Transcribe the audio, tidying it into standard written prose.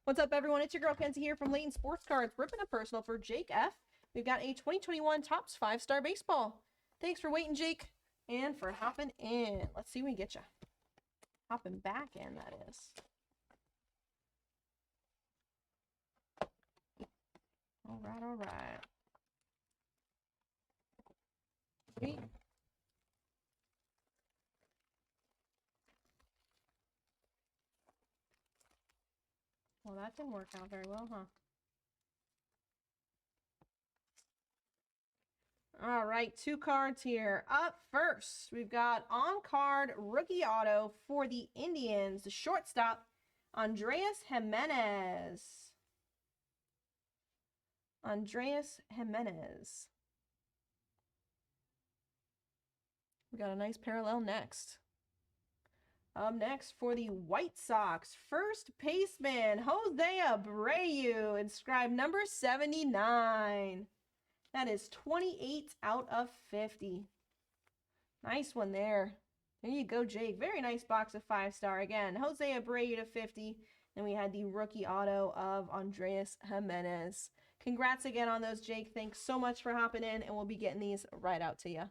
What's up, everyone? It's your girl Kenzie here from Layton Sports Cards, ripping a personal for Jake F. We've got a 2021 Topps 5-star baseball. Thanks for waiting, Jake, and for hopping in. Let's see when we get you. Hopping back in, that is. All right. Sweet. Well, that didn't work out very well, huh? All right, 2 cards here. Up first, we've got on-card rookie auto for the Indians, the shortstop, Andrés Giménez. We got a nice parallel next. Up next for the White Sox, first baseman, Jose Abreu, inscribed number 79. That is 28 out of 50. Nice one there. There you go, Jake. Very nice box of 5-star. Again, Jose Abreu to 50. Then we had the rookie auto of Andrés Giménez. Congrats again on those, Jake. Thanks so much for hopping in, and we'll be getting these right out to you.